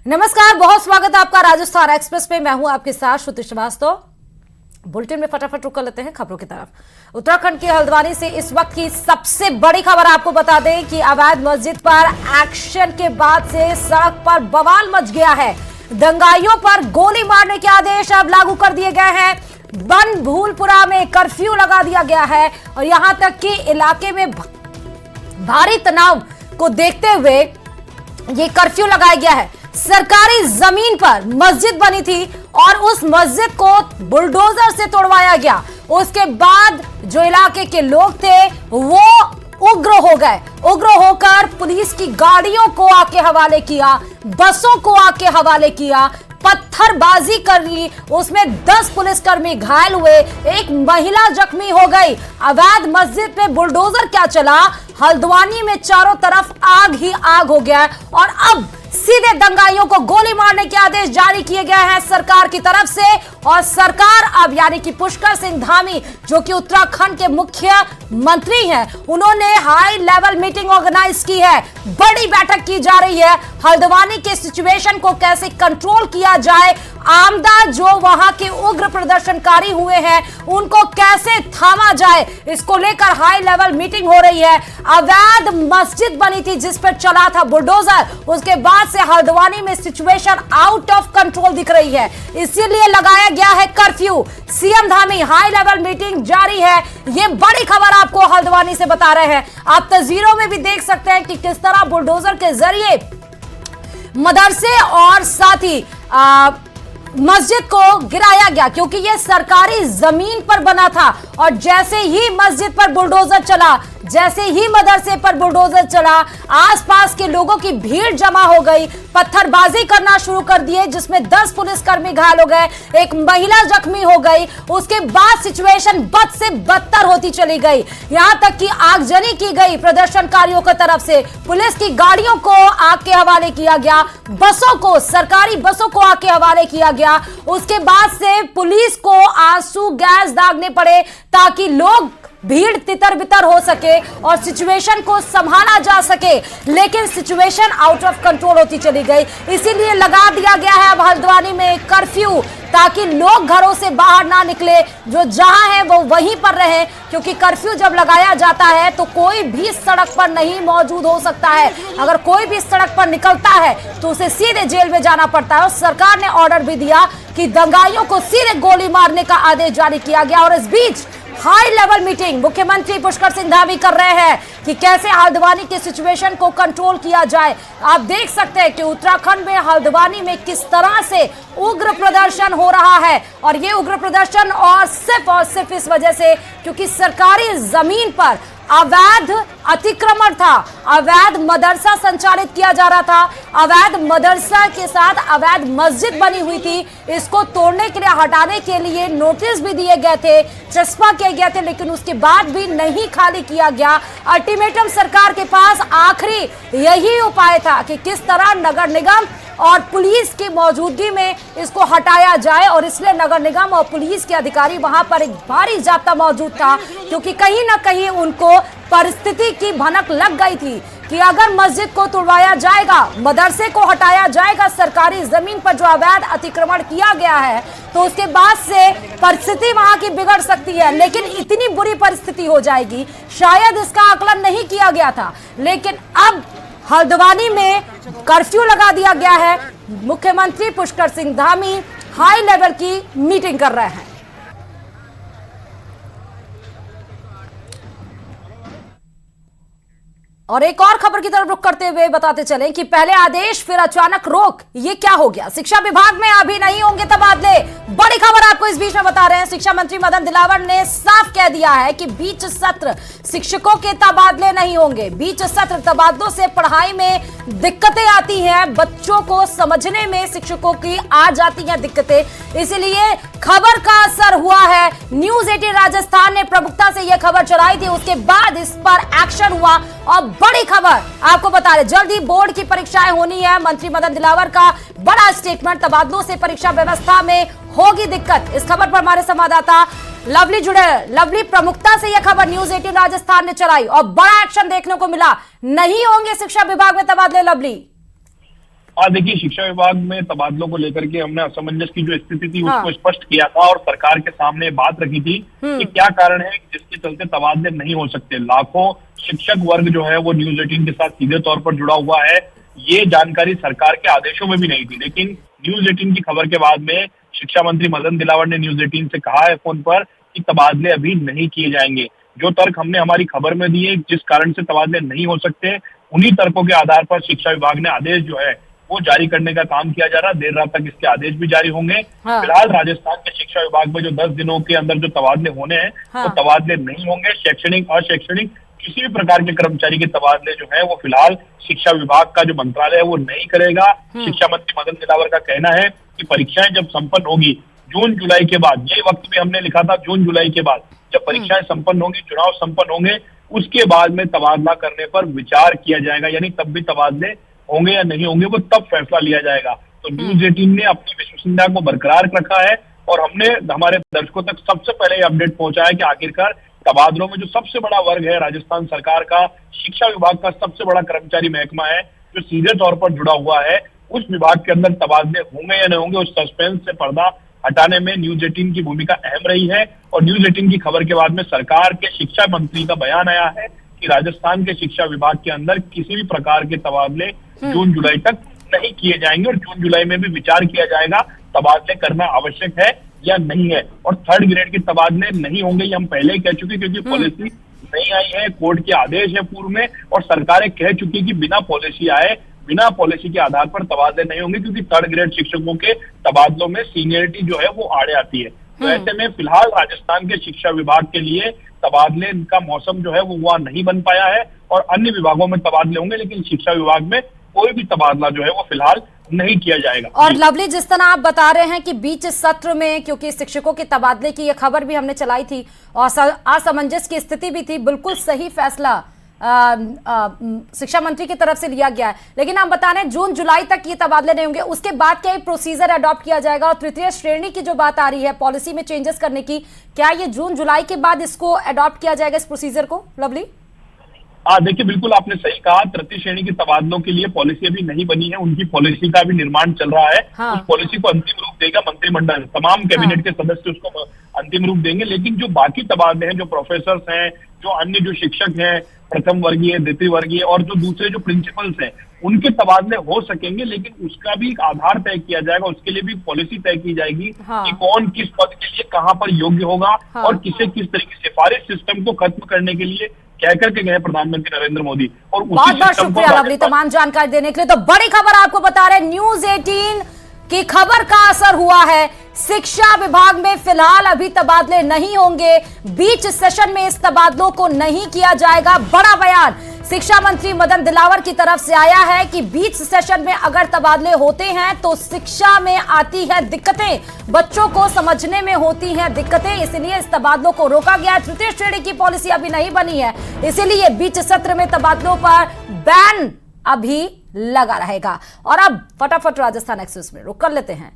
नमस्कार, बहुत स्वागत है आपका राजस्थान एक्सप्रेस पे। मैं हूं आपके साथ श्रुति श्रीवास्तव। बुलेटिन में फटाफट रुक कर लेते हैं खबरों की तरफ। उत्तराखंड की हल्द्वानी से इस वक्त की सबसे बड़ी खबर आपको बता दें कि अवैध मस्जिद पर एक्शन के बाद से सड़क पर बवाल मच गया है। दंगाइयों पर गोली मारने के आदेश अब लागू कर दिए गए हैं। बन भूलपुरा में कर्फ्यू लगा दिया गया है और यहां तक कि इलाके में भारी तनाव को देखते हुए ये कर्फ्यू लगाया गया है। सरकारी जमीन पर मस्जिद बनी थी और उस मस्जिद को बुलडोजर से तोड़वाया गया। उसके बाद जो इलाके के लोग थे वो उग्र हो गए। उग्र होकर पुलिस की गाड़ियों को आके हवाले किया, बसों को आके हवाले किया, पत्थरबाजी करी। उसमें 10 पुलिसकर्मी घायल हुए, एक महिला जख्मी हो गई। अवैध मस्जिद पे बुलडोजर क्या चला, हल्द्वानी में चारों तरफ आग ही आग हो गया और अब सीधे दंगाइयों को गोली मारने के आदेश जारी किए गए हैं सरकार की तरफ से। और सरकार अब यानी कि पुष्कर सिंह धामी जो कि उत्तराखंड के मुख्यमंत्री हैं, उन्होंने हाई लेवल मीटिंग ऑर्गेनाइज की है। बड़ी बैठक की जा रही है। हल्द्वानी के सिचुएशन को कैसे कंट्रोल किया जाए, आमदा जो वहां के उग्र प्रदर्शनकारी हुए हैं उनको कैसे थामा जाए, इसको लेकर हाई लेवल मीटिंग हो रही है। अवैध मस्जिद बनी थी जिस पर चला था बुलडोजर, उसके बाद से हल्द्वानी में सिचुएशन आउट ऑफ कंट्रोल दिख रही है, इसीलिए लगाया गया है curfew. CM Dhami high level meeting जारी है। ये बड़ी खबर आपको हल्द्वानी से बता रहे हैं। आप तस्वीरों में भी देख सकते हैं कि किस तरह बुलडोजर के जरिए मदरसे और साथ ही मस्जिद को गिराया गया, क्योंकि यह सरकारी जमीन पर बना था। और जैसे ही मस्जिद पर बुलडोजर चला, जैसे ही मदरसे पर बुलडोजर चला, आसपास के लोगों की भीड़ जमा हो गई, पत्थरबाजी करना शुरू कर दिए, जिसमें 10 पुलिसकर्मी घायल हो गए, एक महिला जख्मी हो गई। उसके बाद सिचुएशन बद से बदतर होती चली गई, यहां तक कि आगजनी की गई प्रदर्शनकारियों की तरफ से। पुलिस की गाड़ियों को आग के हवाले किया गया, बसों को, सरकारी बसों को आग के हवाले किया गया। उसके बाद से पुलिस को आंसू गैस दागने पड़े ताकि लोग भीड़ तितर बितर हो सके और सिचुएशन को संभाला जा सके, लेकिन सिचुएशन आउट ऑफ कंट्रोल होती चली गई। इसीलिए लगा दिया गया है अब हल्द्वानी में कर्फ्यू, ताकि लोग घरों से बाहर ना निकले, जो जहां है वो वहीं पर रहे। क्योंकि कर्फ्यू जब लगाया जाता है तो कोई भी सड़क पर नहीं मौजूद हो सकता है। अगर कोई भी सड़क पर निकलता है तो उसे सीधे जेल में जाना पड़ता है। और सरकार ने ऑर्डर भी दिया कि दंगाइयों को सीधे गोली मारने का आदेश जारी किया गया। और इस बीच हाई लेवल मीटिंग मुख्यमंत्री पुष्कर सिंह धामी कर रहे हैं कि कैसे हल्द्वानी की सिचुएशन को कंट्रोल किया जाए। आप देख सकते हैं कि उत्तराखंड में हल्द्वानी में किस तरह से उग्र प्रदर्शन हो रहा है। और ये उग्र प्रदर्शन और सिर्फ इस वजह से क्योंकि सरकारी जमीन पर अवैध अतिक्रमण था, अवैध मदरसा संचालित किया जा रहा था, अवैध मदरसा के साथ अवैध मस्जिद बनी हुई थी। इसको तोड़ने के लिए, हटाने के लिए नोटिस भी दिए गए थे, चस्पा किए गए थे, लेकिन उसके बाद भी नहीं खाली किया गया। अल्टीमेटम सरकार के पास आखिरी यही उपाय था कि किस तरह नगर निगम और पुलिस की मौजूदगी में इसको हटाया जाए। और इसलिए नगर निगम और पुलिस के अधिकारी वहां पर एक भारी जाब्ता मौजूद था, क्योंकि कहीं ना कहीं उनको परिस्थिति की भनक लग गई थी कि अगर मस्जिद को तोड़वाया जाएगा, मदरसे को हटाया जाएगा, सरकारी जमीन पर जो अवैध अतिक्रमण किया गया है, तो उसके बाद से परिस्थिति वहां की बिगड़ सकती है। लेकिन इतनी बुरी परिस्थिति हो जाएगी, शायद इसका आकलन नहीं किया गया था। लेकिन अब हल्द्वानी में कर्फ्यू लगा दिया गया है। मुख्यमंत्री पुष्कर सिंह धामी हाई लेवल की मीटिंग कर रहे हैं। और एक और खबर की तरफ रुख करते हुए बताते चलें कि पहले आदेश फिर अचानक रोक, ये क्या हो गया। शिक्षा विभाग में अभी नहीं होंगे तबादले। बड़ी खबर आपको इस बीच में बता रहे हैं। शिक्षा मंत्री मदन दिलावर ने साफ कह दिया है कि बीच सत्र शिक्षकों के तबादले नहीं होंगे। बीच सत्र तबादलों से पढ़ाई में दिक्कतें आती हैं, बच्चों को समझने में शिक्षकों की आ जाती हैं दिक्कतें। इसलिए खबर का असर हुआ है। न्यूज 18 राजस्थान ने प्रमुखता से यह खबर चलाई थी, उसके बाद इस पर एक्शन हुआ। और बड़ी खबर आपको बता रहे, जल्द ही बोर्ड की परीक्षाएं होनी है। मंत्री मदन दिलावर का बड़ा स्टेटमेंट, तबादलों से परीक्षा व्यवस्था में होगी दिक्कत। इस खबर पर हमारे संवाददाता लवली जुड़े। लवली, प्रमुखता से यह खबर न्यूज 18 राजस्थान ने चलाई और बड़ा एक्शन देखने को मिला। नहीं होंगे शिक्षा विभाग में तबादले। लवली, देखिए, शिक्षा विभाग में तबादलों को लेकर के हमने असमंजस की जो स्थिति थी हाँ। उसको स्पष्ट किया था और सरकार के सामने बात रखी थी कि क्या कारण है जिसके चलते तबादले नहीं हो सकते। लाखों शिक्षक वर्ग जो है वो न्यूज 18 के साथ सीधे तौर पर जुड़ा हुआ है। ये जानकारी सरकार के आदेशों में भी नहीं थी, लेकिन न्यूज 18 की खबर के बाद में शिक्षा मंत्री मदन दिलावर ने न्यूज 18 से कहा है फोन पर कि तबादले अभी नहीं किए जाएंगे। जो तर्क हमने हमारी खबर में दिए जिस कारण से तबादले नहीं हो सकते, उन्हीं तर्कों के आधार पर शिक्षा विभाग ने आदेश जो है वो जारी करने का काम किया जा रहा है। देर रात तक इसके आदेश भी जारी होंगे। हाँ। फिलहाल राजस्थान के शिक्षा विभाग में जो 10 दिनों के अंदर जो तबादले होने हैं हाँ। वो तबादले नहीं होंगे। शैक्षणिक अशैक्षणिक किसी भी प्रकार के कर्मचारी के तबादले जो है वो फिलहाल शिक्षा विभाग का जो मंत्रालय है वो नहीं करेगा। शिक्षा मंत्री मदन दिलावर का कहना है कि परीक्षाएं जब संपन्न होगी जून जुलाई के बाद, ये वक्त भी हमने लिखा था जून जुलाई के बाद, जब परीक्षाएं संपन्न होंगी, चुनाव संपन्न होंगे, उसके बाद में तबादला करने पर विचार किया जाएगा। यानी तब भी तबादले होंगे या नहीं होंगे वो तब फैसला लिया जाएगा। तो न्यूज 18 ने अपनी विश्वसनीयता को बरकरार रखा है और हमने हमारे दर्शकों तक सबसे पहले अपडेट पहुंचाया कि आखिरकार तबादलों में जो सबसे बड़ा वर्ग है राजस्थान सरकार का, शिक्षा विभाग का सबसे बड़ा कर्मचारी महकमा है जो सीधे तौर पर जुड़ा हुआ है, उस विभाग के अंदर तबादले होंगे या नहीं होंगे, उस सस्पेंस से पर्दा हटाने में न्यूज 18 की भूमिका अहम रही है। और न्यूज 18 की खबर के बाद में सरकार के शिक्षा मंत्री का बयान आया है कि राजस्थान के शिक्षा विभाग के अंदर किसी भी प्रकार के तबादले जून जुलाई तक नहीं किए जाएंगे और जून जुलाई में भी विचार किया जाएगा तबादले करना आवश्यक है या नहीं है। और थर्ड ग्रेड के तबादले नहीं होंगे ये हम पहले ही कह चुके, क्योंकि पॉलिसी नहीं आई है, कोर्ट के आदेश है पूर्व में और सरकारें कह चुकी कि बिना पॉलिसी आए, बिना पॉलिसी के आधार पर तबादले नहीं होंगे, क्योंकि थर्ड ग्रेड शिक्षकों के तबादलों में सीनियरिटी जो है वो आड़े आती है। तो ऐसे में फिलहाल राजस्थान के शिक्षा विभाग के लिए तबादले का मौसम जो है वो वहां नहीं बन पाया है और अन्य विभागों में तबादले होंगे, लेकिन शिक्षा विभाग में कोई भी तबादला जो है वो फिलहाल नहीं किया जाएगा। और लवली, जिस तरह आप बता रहे हैं कि बीच सत्र में, क्योंकि शिक्षकों के तबादले की यह खबर भी हमने चलाई थी और असमंजस की स्थिति भी थी, बिल्कुल सही फैसला शिक्षा मंत्री की तरफ से लिया गया है, लेकिन हम बता रहे हैं जून जुलाई तक ये तबादले नहीं होंगे। उसके बाद क्या प्रोसीजर अडॉप्ट किया जाएगा? और तृतीय श्रेणी की जो बात आ रही है पॉलिसी में चेंजेस करने की, क्या ये जून जुलाई के बाद इसको अडॉप्ट किया जाएगा इस प्रोसीजर को? लवली, देखिए, बिल्कुल आपने सही कहा। तृतीय श्रेणी के तबादलों के लिए पॉलिसी अभी नहीं बनी है, उनकी पॉलिसी का भी निर्माण चल रहा है। हाँ। उस पॉलिसी को अंतिम रूप देगा मंत्रिमंडल, तमाम कैबिनेट के सदस्य उसको अंतिम रूप देंगे। लेकिन जो बाकी तबादले हैं, जो प्रोफेसर हैं, जो अन्य जो शिक्षक हैं, प्रथम वर्गीय, द्वितीय वर्गीय और जो दूसरे जो प्रिंसिपल्स हैं, उनके तबादले हो सकेंगे, लेकिन उसका भी एक आधार तय किया जाएगा, उसके लिए भी पॉलिसी तय की जाएगी। हाँ। कि कौन किस पद के लिए कहां पर योग्य होगा। हाँ। और किसे किस तरीके सिफारिश सिस्टम को खत्म करने के लिए कहकर के गए प्रधानमंत्री नरेंद्र मोदी। और बहुत बहुत शुक्रिया लवली तमाम जानकारी देने के लिए। तो बड़ी खबर आपको बता रहे, न्यूज 18 की खबर का असर हुआ है। शिक्षा विभाग में फिलहाल अभी तबादले नहीं होंगे, बीच सेशन में इस तबादलों को नहीं किया जाएगा। बड़ा बयान शिक्षा मंत्री मदन दिलावर की तरफ से आया है कि बीच सेशन में अगर तबादले होते हैं तो शिक्षा में आती है दिक्कतें, बच्चों को समझने में होती हैं दिक्कतें, इसलिए इस तबादलों को रोका गया है। तृतीय श्रेणी की पॉलिसी अभी नहीं बनी है, इसीलिए बीच सत्र में तबादलों पर बैन अभी लगा रहेगा। और अब फटाफट राजस्थान एक्सप्रेस में रुक कर लेते हैं।